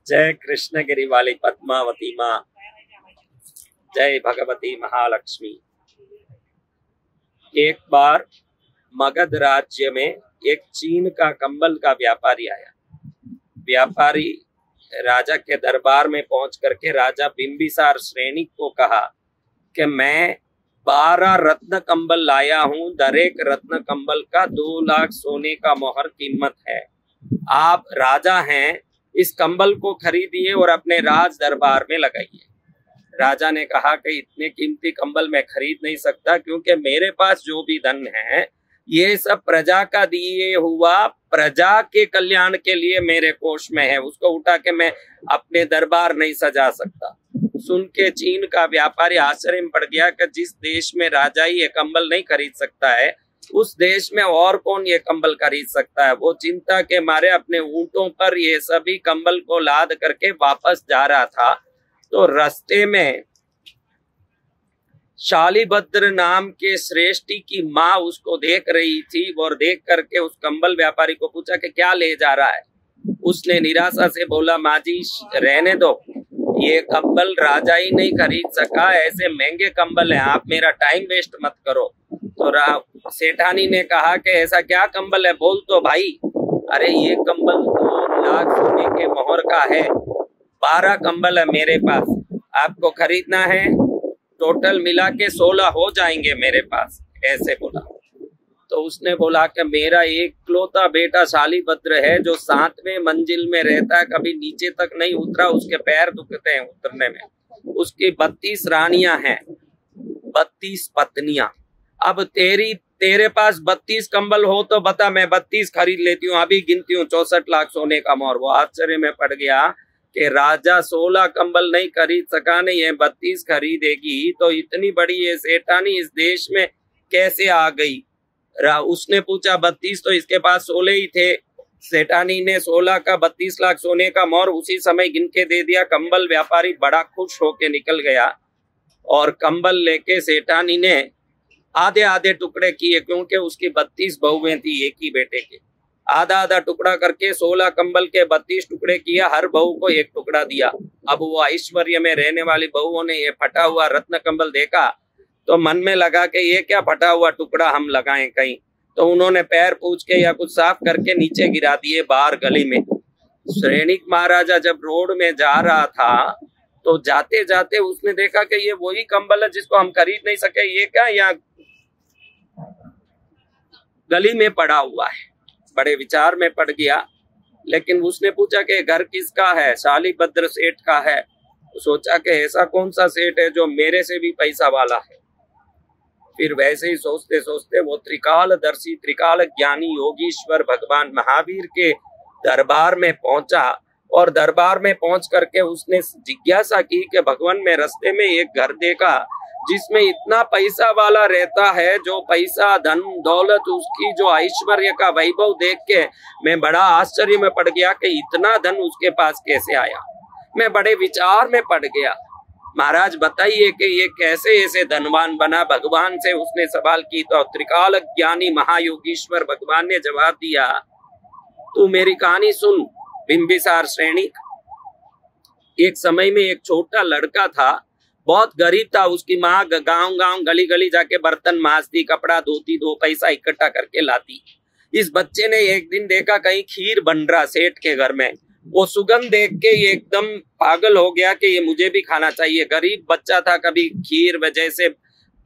जय कृष्णगिरी वाली पद्मावती माँ, जय भगवती महालक्ष्मी। एक बार मगध राज्य में एक चीन का कंबल का व्यापारी आया। व्यापारी राजा के दरबार में पहुंच करके राजा बिंबिसार श्रेणी को कहा कि मैं 12 रत्न कंबल लाया हूं, दर एक रत्न कंबल का 2 लाख सोने का मोहर कीमत है। आप राजा हैं, इस कंबल को खरीदिए और अपने राज दरबार में लगाइए। राजा ने कहा कि इतने कीमती कंबल मैं खरीद नहीं सकता, क्योंकि मेरे पास जो भी धन है ये सब प्रजा का दिए हुआ, प्रजा के कल्याण के लिए मेरे कोष में है, उसको उठा के मैं अपने दरबार नहीं सजा सकता। सुन के चीन का व्यापारी आश्चर्य में पड़ गया कि जिस देश में राजा ही ये कंबल नहीं खरीद सकता है, उस देश में और कौन ये कंबल खरीद सकता है। वो चिंता के मारे अपने ऊंटों पर ये सभी कंबल को लाद करके वापस जा रहा था, तो रास्ते में शालिभद्र नाम के श्रेष्ठी की माँ उसको देख रही थी और देख करके उस कंबल व्यापारी को पूछा कि क्या ले जा रहा है। उसने निराशा से बोला, माँ जी रहने दो, ये कंबल राजा ही नहीं खरीद सका, ऐसे महंगे कंबल है, आप मेरा टाइम वेस्ट मत करो। तो सेठानी ने कहा कि ऐसा क्या कंबल है, बोल तो भाई। अरे ये कंबल 2 लाख सोने के मोहर का है, 12 कंबल है मेरे पास, आपको खरीदना है, टोटल मिला के 16 हो जाएंगे मेरे पास, ऐसे बोला। तो उसने बोला कि मेरा एकलौता बेटा शालिभद्र है जो 7वें मंजिल में रहता है, कभी नीचे तक नहीं उतरा, उसके पैर दुखते हैं उतरने में। उसकी 32 रानियां हैं, 32 पत्नियां। अब तेरे पास 32 कंबल हो तो बता, मैं 32 खरीद लेती हूँ, अभी गिनती हूँ 64 लाख सोने का मोहर। वो आश्चर्य में पड़ गया कि राजा 16 कंबल नहीं खरीद सका, नहीं है 32 खरीदेगी, तो इतनी बड़ी ये सेठानी इस देश में कैसे आ गई। उसने पूछा 32, तो इसके पास 16 ही थे। सेठानी ने 16 का 32 लाख सोने का मोहर उसी समय गिन के दे दिया। कंबल व्यापारी बड़ा खुश होके निकल गया और कंबल लेके सेठानी ने आधे आधे टुकड़े किए, क्योंकि उसकी 32 बहुएं थी एक ही बेटे के। आधा आधा टुकड़ा करके 16 कंबल के 32 टुकड़े किया, हर बहू को एक टुकड़ा दिया। अब वो ऐश्वर्य में रहने वाली बहुओं ने ये फटा हुआ रत्न कंबल देखा तो मन में लगा कि ये क्या फटा हुआ टुकड़ा हम लगाएं कहीं, तो उन्होंने पैर पूछ के या कुछ साफ करके नीचे गिरा दिए बाहर गली में। श्रेणिक महाराजा जब रोड में जा रहा था तो जाते जाते उसने देखा कि ये वही कंबल है जिसको हम खरीद नहीं सके, ये क्या यहाँ गली में पड़ा हुआ है। बड़े विचार में पड़ गया, लेकिन उसने पूछा कि घर किसका है, शालिभद्र सेठ का है। तो सोचा कि ऐसा कौन सा सेठ है जो मेरे से भी पैसा वाला है। फिर वैसे ही सोचते सोचते वो त्रिकालदर्शी, त्रिकाल ज्ञानी योगीश्वर भगवान महावीर के दरबार में पहुंचा और दरबार में पहुंच करके उसने जिज्ञासा की कि भगवान, में रास्ते में एक घर देखा जिसमें इतना पैसा वाला रहता है, जो पैसा धन दौलत उसकी जो ऐश्वर्य का वैभव देख के मैं बड़ा आश्चर्य में पड़ गया कि इतना धन उसके पास कैसे आया। मैं बड़े विचार में पड़ गया, महाराज बताइए कि ये कैसे ऐसे धनवान बना। भगवान से उसने सवाल की तो त्रिकाल ज्ञानी महायोगीश्वर भगवान ने जवाब दिया, तू मेरी कहानी सुन बिंबिसार श्रेणी। एक समय में एक छोटा लड़का था, बहुत गरीब था। उसकी माँ गांव गांव गली गली जाके बर्तन मांजती, कपड़ा धोती, 2 पैसा इकट्ठा करके लाती। इस बच्चे ने एक दिन देखा कहीं खीर बन रहा सेठ के घर में। वो सुगंध देख के ये एकदम पागल हो गया कि ये मुझे भी खाना चाहिए। गरीब बच्चा था, कभी खीर जैसे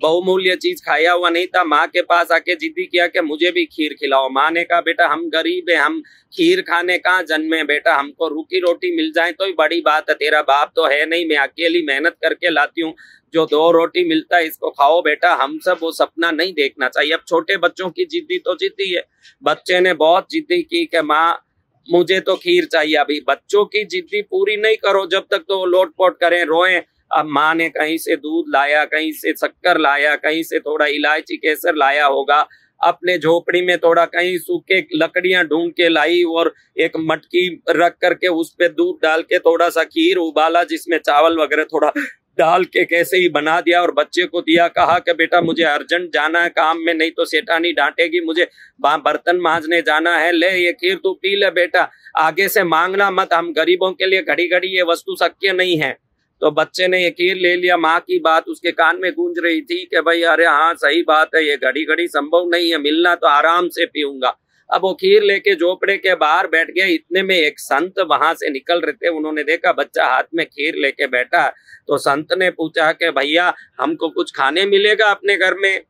बहुमूल्य चीज खाया हुआ नहीं था। माँ के पास आके जिद्दी किया कि मुझे भी खीर खिलाओ। माँ ने कहा, बेटा हम गरीब है, हम खीर खाने कहाँ जन्मे बेटा, हमको रूखी रोटी मिल जाए तो ही बड़ी बात है। तेरा बाप तो है नहीं, मैं अकेली मेहनत करके लाती हूँ, जो 2 रोटी मिलता है इसको खाओ बेटा। हम सब वो सपना नहीं देखना चाहिए। अब छोटे बच्चों की जिद्दी तो जिद्दी है। बच्चे ने बहुत जिद्दी की कि माँ मुझे तो खीर चाहिए। अभी बच्चों की जिद्दी पूरी नहीं करो जब तक तो वो लोटपोट करें, रोएं। अब माँ ने कहीं से दूध लाया, कहीं से शक्कर लाया, कहीं से थोड़ा इलायची केसर लाया होगा, अपने झोपड़ी में थोड़ा कहीं सूखे लकड़ियां ढूंढ के लाई और एक मटकी रख करके उस पे दूध डाल के थोड़ा सा खीर उबाला, जिसमें चावल वगैरह थोड़ा डाल के कैसे ही बना दिया और बच्चे को दिया, कहा कि बेटा मुझे अर्जेंट जाना है काम में, नहीं तो सेठानी डांटेगी, मुझे बर्तन मांजने जाना है, ले ये खीर तू पी ले बेटा, आगे से मांगना मत, हम गरीबों के लिए घड़ी घड़ी ये वस्तु शक्य नहीं है। तो बच्चे ने ये खीर ले लिया। माँ की बात उसके कान में गूंज रही थी कि भाई अरे हाँ सही बात है, ये घड़ी घड़ी संभव नहीं है, मिलना तो आराम से पीऊंगा। अब वो खीर लेके झोपड़े के बाहर बैठ गए। इतने में एक संत वहां से निकल रहे थे, उन्होंने देखा बच्चा हाथ में खीर लेके बैठा, तो संत ने पूछा कि भैया हमको कुछ खाने मिलेगा अपने घर में?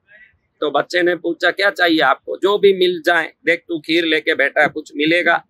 तो बच्चे ने पूछा क्या चाहिए आपको? जो भी मिल जाए, देख तू खीर लेके बैठा है, कुछ मिलेगा।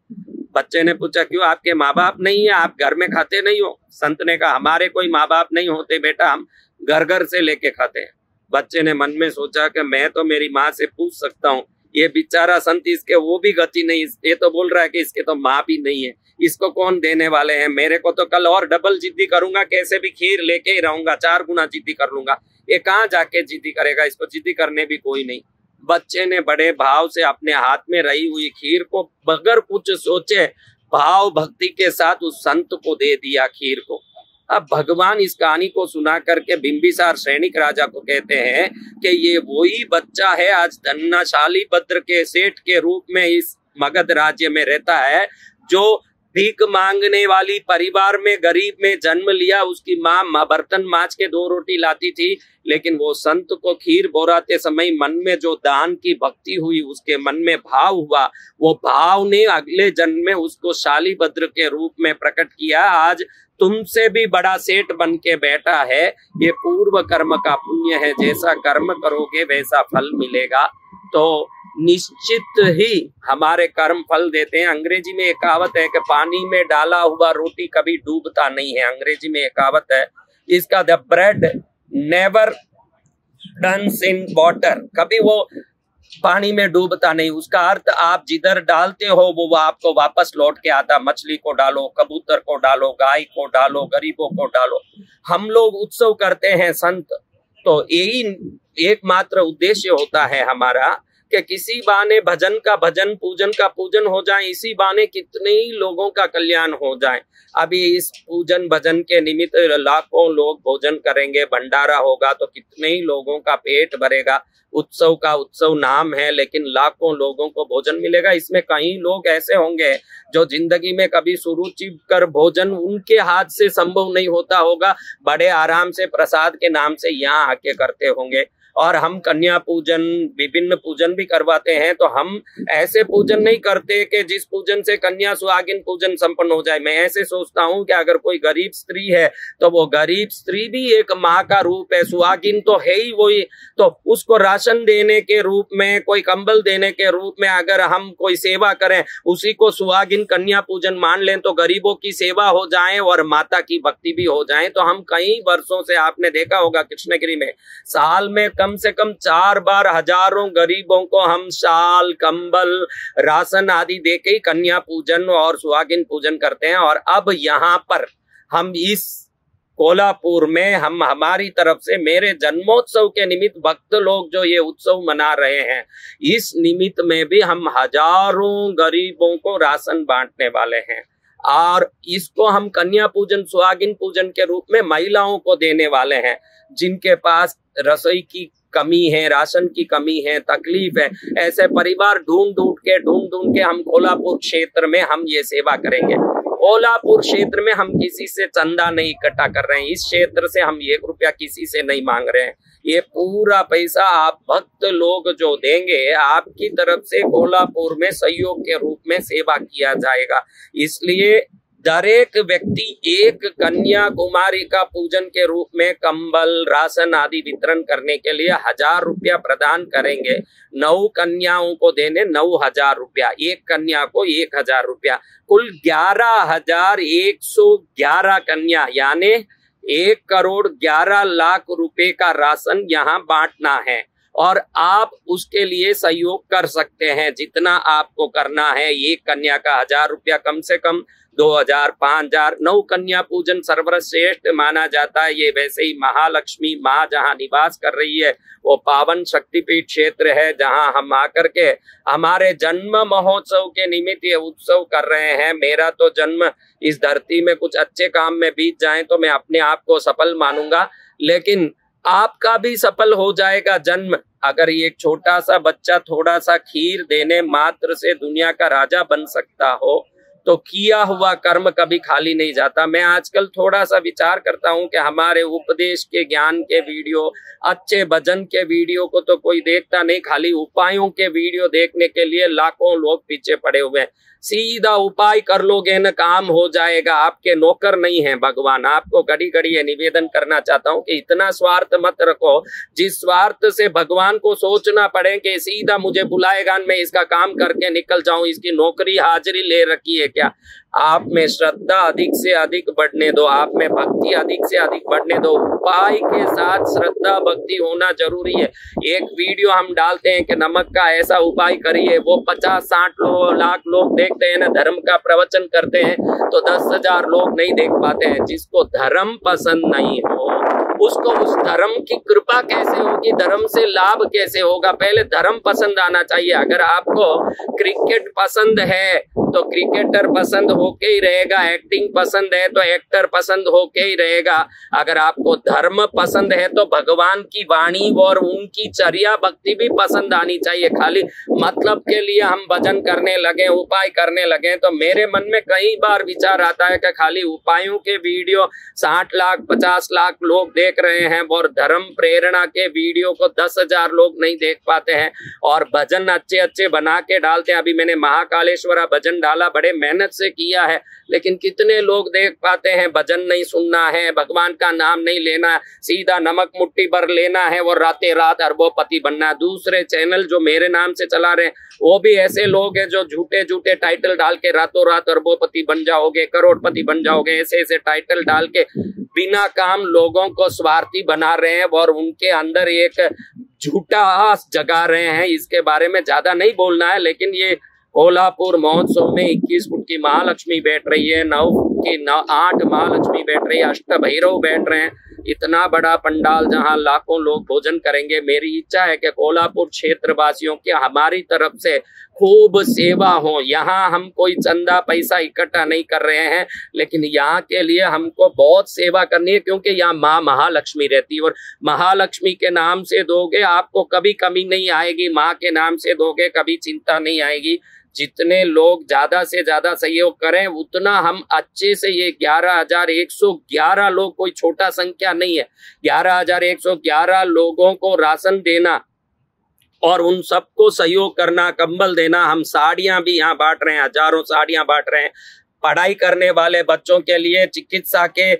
बच्चे ने पूछा क्यों, आपके माँ बाप नहीं है, आप घर में खाते नहीं हो? संत ने कहा हमारे कोई माँ बाप नहीं होते बेटा, हम घर घर से लेके खाते हैं। बच्चे ने मन में सोचा कि मैं तो मेरी माँ से पूछ सकता हूँ, ये बेचारा संत, इसके वो भी गति नहीं, ये तो बोल रहा है कि इसके तो माँ भी नहीं है, इसको कौन देने वाले हैं? मेरे को तो कल और डबल जिद्दी करूंगा, कैसे भी खीर लेके ही रहूंगा, 4 गुना जिद्दी कर लूंगा। ये कहाँ जाके जिद्दी करेगा, इसको जिद्दी करने भी कोई नहीं। बच्चे ने बड़े भाव से अपने हाथ में रही हुई खीर को बगैर कुछ सोचे भाव भक्ति के साथ उस संत को दे दिया खीर को। अब भगवान इस कहानी को सुना करके बिंबिसार सैनिक राजा को कहते हैं कि ये वही बच्चा है आज धन्ना शालीभद्र के सेठ के रूप में इस मगध राज्य में रहता है, जो भीख मांगने वाली परिवार में गरीब में जन्म लिया। उसकी माँ बर्तन मांज के 2 रोटी लाती थी, लेकिन वो संत को खीर बोराते समय मन में जो दान की भक्ति हुई, उसके मन में भाव हुआ, वो भाव ने अगले जन्म में उसको शालीभद्र के रूप में प्रकट किया। आज तुमसे भी बड़ा सेठ बन के बैठा है। ये पूर्व कर्म का पुण्य है, जैसा कर्म करोगे वैसा फल मिलेगा। तो निश्चित ही हमारे कर्म फल देते हैं। अंग्रेजी में एक कहावत है कि पानी में डाला हुआ रोटी कभी डूबता नहीं है। अंग्रेजी में एक कहावत है इसका, the bread never turns in water, कभी वो पानी में डूबता नहीं। उसका अर्थ आप जिधर डालते हो वो आपको वापस लौट के आता। मछली को डालो, कबूतर को डालो, गाय को डालो, गरीबों को डालो। हम लोग उत्सव करते हैं संत, तो यही एकमात्र उद्देश्य होता है हमारा कि किसी बहाने भजन का भजन, पूजन का पूजन हो जाए, इसी बहाने कितने ही लोगों का कल्याण हो जाए। अभी इस पूजन भजन के निमित्त लाखों लोग भोजन करेंगे, भंडारा होगा तो कितने ही लोगों का पेट भरेगा। उत्सव का उत्सव नाम है, लेकिन लाखों लोगों को भोजन मिलेगा। इसमें कई लोग ऐसे होंगे जो जिंदगी में कभी सुरुचि कर भोजन उनके हाथ से संभव नहीं होता होगा, बड़े आराम से प्रसाद के नाम से यहाँ आके करते होंगे। और हम कन्या पूजन, विभिन्न पूजन भी करवाते हैं, तो हम ऐसे पूजन नहीं करते कि जिस पूजन से कन्या सुहागिन पूजन संपन्न हो जाए। मैं ऐसे सोचता हूँ कि अगर कोई गरीब स्त्री है तो वो गरीब स्त्री भी एक माँ का रूप है, सुहागिन तो है ही वही। तो उसको राशन देने के रूप में, कोई कंबल देने के रूप में अगर हम कोई सेवा करें, उसी को सुहागिन कन्या पूजन मान लें, तो गरीबों की सेवा हो जाए और माता की भक्ति भी हो जाए। तो हम कई वर्षों से, आपने देखा होगा कृष्णगिरी में साल में कम से कम 4 बार हजारों गरीबों को हम शाल, कंबल, राशन आदि देके ही कन्या पूजन और सुहागिन पूजन करते हैं। और अब यहाँ पर हम इस कोल्हापुर में हम हमारी तरफ से मेरे जन्मोत्सव के निमित्त भक्त लोग जो ये उत्सव मना रहे हैं, इस निमित्त में भी हम हजारों गरीबों को राशन बांटने वाले हैं। और इसको हम कन्या पूजन, सुहागिन पूजन के रूप में महिलाओं को देने वाले हैं, जिनके पास रसोई की कमी है, राशन की कमी है, तकलीफ है। ऐसे परिवार ढूंढ ढूंढ के हम कोल्हापुर क्षेत्र में हम ये सेवा करेंगे। कोल्हापुर क्षेत्र में हम किसी से चंदा नहीं इकट्ठा कर रहे हैं, इस क्षेत्र से हम 1 रुपया किसी से नहीं मांग रहे हैं। ये पूरा पैसा आप भक्त लोग जो देंगे, आपकी तरफ से कोल्हापुर में सहयोग के रूप में सेवा किया जाएगा। इसलिए हर एक व्यक्ति एक कन्या कुमारी का पूजन के रूप में कंबल, राशन आदि वितरण करने के लिए 1000 रुपया प्रदान करेंगे। 9 कन्याओं को देने 9000 रुपया, एक कन्या को 1000 रुपया, कुल 11,111 कन्या, यानी 1,11,00,000 रुपए का राशन यहाँ बांटना है। और आप उसके लिए सहयोग कर सकते हैं। जितना आपको करना है, एक कन्या का 1000 रुपया कम से कम, 2000, 5000। 9 कन्या पूजन सर्वश्रेष्ठ माना जाता है। ये वैसे ही महालक्ष्मी माँ जहाँ निवास कर रही है वो पावन शक्तिपीठ क्षेत्र है, जहाँ हम आकर के हमारे जन्म महोत्सव के निमित्त ये उत्सव कर रहे हैं। मेरा तो जन्म इस धरती में कुछ अच्छे काम में बीत जाए तो मैं अपने आप को सफल मानूंगा, लेकिन आपका भी सफल हो जाएगा जन्म। अगर ये एक छोटा सा बच्चा थोड़ा सा खीर देने मात्र से दुनिया का राजा बन सकता हो, तो किया हुआ कर्म कभी खाली नहीं जाता। मैं आजकल थोड़ा सा विचार करता हूं कि हमारे उपदेश के, ज्ञान के वीडियो, अच्छे भजन के वीडियो को तो कोई देखता नहीं, खाली उपायों के वीडियो देखने के लिए लाखों लोग पीछे पड़े हुए हैं। सीधा उपाय कर लोगे न काम हो जाएगा। आपके नौकर नहीं है भगवान। आपको घड़ी घड़ी ये निवेदन करना चाहता हूं कि इतना स्वार्थ मत रखो जिस स्वार्थ से भगवान को सोचना पड़े कि सीधा मुझे बुलाएगा, मैं इसका काम करके निकल जाऊं, इसकी नौकरी हाजिरी ले रखी है क्या। आप में श्रद्धा अधिक से अधिक बढ़ने दो, आप में भक्ति अधिक से अधिक बढ़ने दो। उपाय के साथ श्रद्धा भक्ति होना जरूरी है। एक वीडियो हम डालते हैं कि नमक का ऐसा उपाय करिए, वो 50-60 लाख लोग देखते हैं ना, धर्म का प्रवचन करते हैं तो 10,000 लोग नहीं देख पाते हैं। जिसको धर्म पसंद नहीं हो उसको उस धर्म की कृपा कैसे होगी, धर्म से लाभ कैसे होगा। पहले धर्म पसंद आना चाहिए। अगर आपको क्रिकेट पसंद है तो क्रिकेटर पसंद होके ही रहेगा, एक्टिंग पसंद है तो एक्टर पसंद होके ही रहेगा। अगर आपको धर्म पसंद है तो भगवान की वाणी और उनकी चर्या भक्ति भी पसंद आनी चाहिए। खाली मतलब के लिए हम भजन करने लगे, उपाय करने लगे, तो मेरे मन में कई बार विचार आता है कि खाली उपायों के वीडियो 60 लाख 50 लाख लोग देख रहे हैं और धर्म प्रेरणा के वीडियो को 10,000 लोग नहीं देख पाते हैं, और भजन अच्छे अच्छे बना के डालते हैं। अभी मैंने महाकालेश्वरा भजन डाला, बड़े मेहनत से किया है, लेकिन कितने लोग देख पाते हैं। भजन नहीं सुनना है, भगवान का नाम नहीं लेना, सीधा नमक मुट्ठी भर लेना है और रातें रात अरबोपति बनना। दूसरे चैनल जो मेरे नाम से चला रहे हैं वो भी ऐसे लोग हैं जो झूठे झूठे टाइटल डाल के रातों रात अरबोपति बन जाओगे, करोड़पति बन जाओगे, ऐसे ऐसे टाइटल डाल के बिना काम लोगों को स्वार्थी बना रहे हैं और उनके अंदर एक झूठा आस जगा रहे हैं। इसके बारे में ज्यादा नहीं बोलना है, लेकिन ये कोल्हापुर महोत्सव में 21 फुट की महालक्ष्मी बैठ रही है, 9 फुट की 8 महालक्ष्मी बैठ रही है, अष्टभैरव बैठ रहे हैं। इतना बड़ा पंडाल जहां लाखों लोग भोजन करेंगे। मेरी इच्छा है कि कोल्हापुर क्षेत्र वासियों की हमारी तरफ से खूब सेवा हो। यहाँ हम कोई चंदा पैसा इकट्ठा नहीं कर रहे हैं, लेकिन यहाँ के लिए हमको बहुत सेवा करनी है, क्योंकि यहाँ माँ महालक्ष्मी रहती है। और महालक्ष्मी के नाम से दोगे आपको कभी कमी नहीं आएगी, माँ के नाम से दोगे कभी चिंता नहीं आएगी। जितने लोग ज्यादा से ज्यादा सहयोग करें उतना हम अच्छे से, ये 11,111 लोग कोई छोटा संख्या नहीं है। 11,111 लोगों को राशन देना और उन सबको सहयोग करना, कंबल देना। हम साड़ियां भी यहाँ बांट रहे हैं, हजारों साड़ियां बांट रहे हैं। पढ़ाई करने वाले बच्चों के लिए चिकित्सा के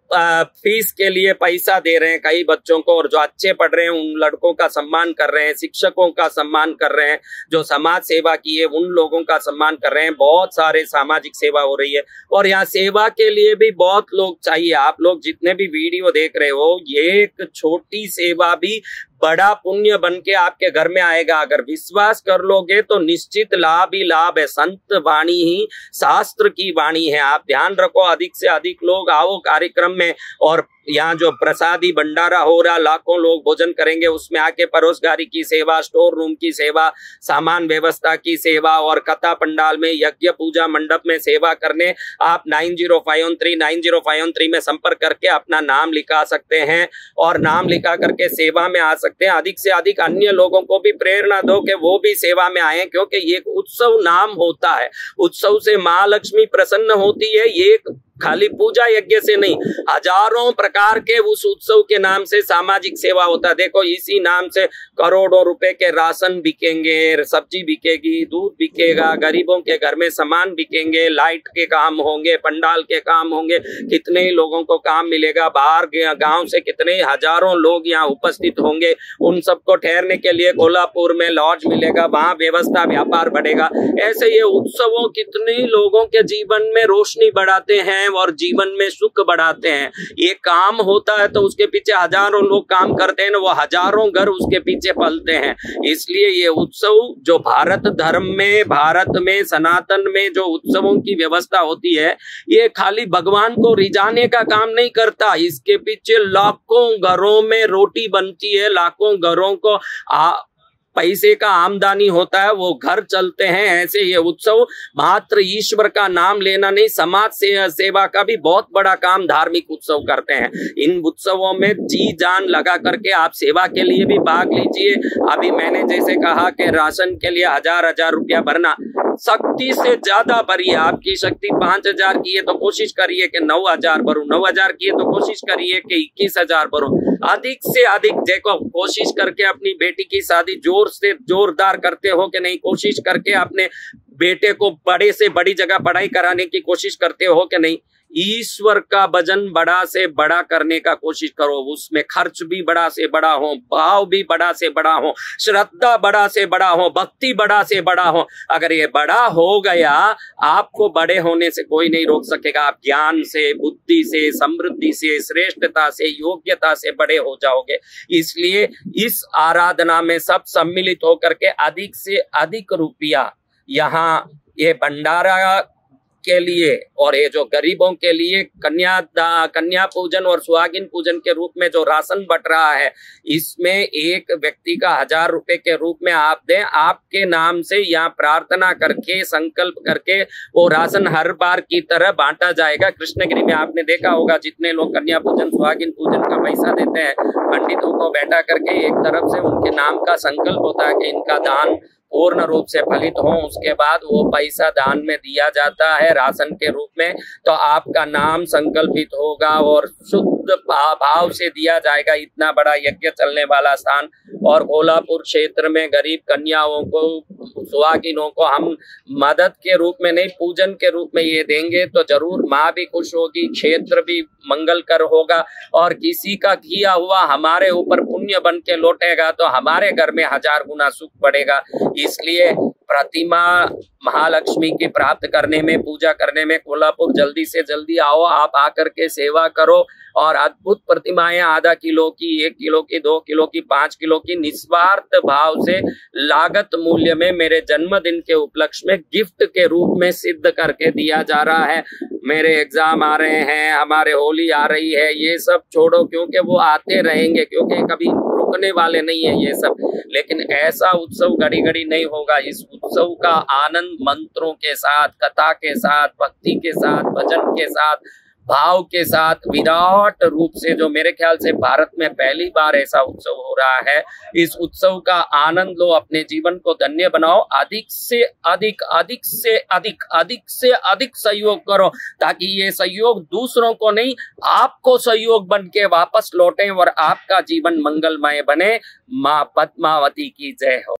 फीस के लिए पैसा दे रहे हैं कई बच्चों को, और जो अच्छे पढ़ रहे हैं उन लड़कों का सम्मान कर रहे हैं, शिक्षकों का सम्मान कर रहे हैं, जो समाज सेवा किए उन लोगों का सम्मान कर रहे हैं। बहुत सारे सामाजिक सेवा हो रही है और यहाँ सेवा के लिए भी बहुत लोग चाहिए। आप लोग जितने भी वीडियो देख रहे हो, ये एक छोटी सेवा भी बड़ा पुण्य बन के आपके घर में आएगा। अगर विश्वास कर लोगे तो निश्चित लाभ ही लाभ है। संत वाणी ही शास्त्र की वाणी है। आप ध्यान रखो, अधिक से अधिक लोग आओ कार्यक्रम में, और यहाँ जो प्रसादी भंडारा हो रहा, लाखों लोग भोजन करेंगे, उसमें आके परोसगारी की सेवा, स्टोर रूम की सेवा, सामान व्यवस्था की सेवा और कथा पंडाल में, यज्ञ पूजा मंडप में सेवा करने आप 9051390513 में संपर्क करके अपना नाम लिखा सकते हैं और नाम लिखा करके सेवा में आ सकते हैं। अधिक से अधिक अन्य लोगों को भी प्रेरणा दो कि वो भी सेवा में आए, क्योंकि ये उत्सव नाम होता है। उत्सव से माँ लक्ष्मी प्रसन्न होती है। ये खाली पूजा यज्ञ से नहीं, हजारों प्रकार के उस उत्सव के नाम से सामाजिक सेवा होता है। देखो, इसी नाम से करोड़ों रुपए के राशन बिकेंगे, सब्जी बिकेगी, दूध बिकेगा, गरीबों के घर में सामान बिकेंगे, लाइट के काम होंगे, पंडाल के काम होंगे, कितने ही लोगों को काम मिलेगा। बाहर गांव से कितने हजारों लोग यहाँ उपस्थित होंगे, उन सबको ठहरने के लिए कोल्हापुर में लॉज मिलेगा, वहां व्यवस्था व्यापार बढ़ेगा। ऐसे ये उत्सवों कितने लोगों के जीवन में रोशनी बढ़ाते हैं हैं और जीवन में सुख बढ़ाते हैं। ये काम होता है तो उसके पीछे हजारों लोग काम करते हैं, वो हजारों घर उसके पीछे पलते हैं। इसलिए ये उत्सव जो भारत धर्म में, भारत में, सनातन में जो उत्सवों की व्यवस्था होती है, ये खाली भगवान को रिझाने का काम नहीं करता। इसके पीछे लाखों घरों में रोटी बनती है, लाखों घरों को पैसे का आमदनी होता है, वो घर चलते हैं। ऐसे ये उत्सव मात्र ईश्वर का नाम लेना नहीं, समाज से सेवा का भी बहुत बड़ा काम धार्मिक उत्सव करते हैं। इन उत्सवों में जी जान लगा करके आप सेवा के लिए भी भाग लीजिए। अभी मैंने जैसे कहा कि राशन के लिए 1000 रुपया भरना, शक्ति से ज्यादा भरिए। आपकी शक्ति 5000 की है तो कोशिश करिए कि 9000 भरूं, 9000 की है तो कोशिश करिए कि 21000 भरूं। अधिक से अधिक देखो, कोशिश करके अपनी बेटी की शादी जोर से जोरदार करते हो कि नहीं, कोशिश करके अपने बेटे को बड़े से बड़ी जगह पढ़ाई कराने की कोशिश करते हो कि नहीं। ईश्वर का भजन बड़ा से बड़ा करने का कोशिश करो, उसमें खर्च भी बड़ा से बड़ा हो, भाव भी बड़ा से बड़ा हो, श्रद्धा बड़ा से बड़ा हो, भक्ति बड़ा से बड़ा हो। अगर ये बड़ा हो गया, आपको बड़े होने से कोई नहीं रोक सकेगा। आप ज्ञान से, बुद्धि से, समृद्धि से, श्रेष्ठता से, योग्यता से बड़े हो जाओगे। इसलिए इस आराधना में सब सम्मिलित होकर के अधिक से अधिक रुपया यहाँ ये भंडारा के लिए और ये जो गरीबों के लिए कन्या पूजन और सुहागिन पूजन के रूप में जो राशन बट रहा है, इसमें एक व्यक्ति का 1000 रुपए के रूप में आप दें। आपके नाम से यहाँ प्रार्थना करके, संकल्प करके वो राशन हर बार की तरह बांटा जाएगा। कृष्णगिरी में आपने देखा होगा, जितने लोग कन्या पूजन, सुहागिन पूजन का पैसा देते हैं, पंडितों को बैठा करके एक तरफ से उनके नाम का संकल्प होता है कि इनका दान पूर्ण रूप से फलित हो, उसके बाद वो पैसा दान में दिया जाता है राशन के रूप में। तो आपका नाम संकल्पित होगा और शुद्ध भाव से दिया जाएगा। इतना बड़ा यज्ञ चलने वाला स्थान, और कोल्हापुर क्षेत्र में गरीब कन्याओं को, सुहागिनों को हम मदद के रूप में नहीं, पूजन के रूप में ये देंगे तो जरूर माँ भी खुश होगी, क्षेत्र भी मंगलकर होगा, और किसी का किया हुआ हमारे ऊपर पुण्य बन के लौटेगा तो हमारे घर में 1000 गुना सुख बढ़ेगा। इसलिए प्रतिमा महालक्ष्मी की प्राप्त करने में, पूजा करने में कोल्हापुर जल्दी से जल्दी आओ। आप आकर के सेवा करो और अद्भुत प्रतिमाएं आधा किलो की, 1 किलो की, 2 किलो की, 5 किलो की निस्वार्थ भाव से लागत मूल्य में मेरे जन्मदिन के उपलक्ष्य में गिफ्ट के रूप में सिद्ध करके दिया जा रहा है। मेरे एग्जाम आ रहे हैं, हमारे होली आ रही है, ये सब छोड़ो, क्योंकि वो आते रहेंगे, क्योंकि कभी रुकने वाले नहीं है ये सब। लेकिन ऐसा उत्सव घड़ी घड़ी नहीं होगा। इस उत्सव का आनंद मंत्रों के साथ, कथा के साथ, भक्ति के साथ, भजन के साथ, भाव के साथ, विराट रूप से, जो मेरे ख्याल से भारत में पहली बार ऐसा उत्सव हो रहा है, इस उत्सव का आनंद लो, अपने जीवन को धन्य बनाओ। अधिक से अधिक, अधिक से अधिक, अधिक से अधिक सहयोग करो, ताकि ये सहयोग दूसरों को नहीं, आपको सहयोग बन के वापस लौटे और आपका जीवन मंगलमय बने। माँ पद्मावती की जय हो।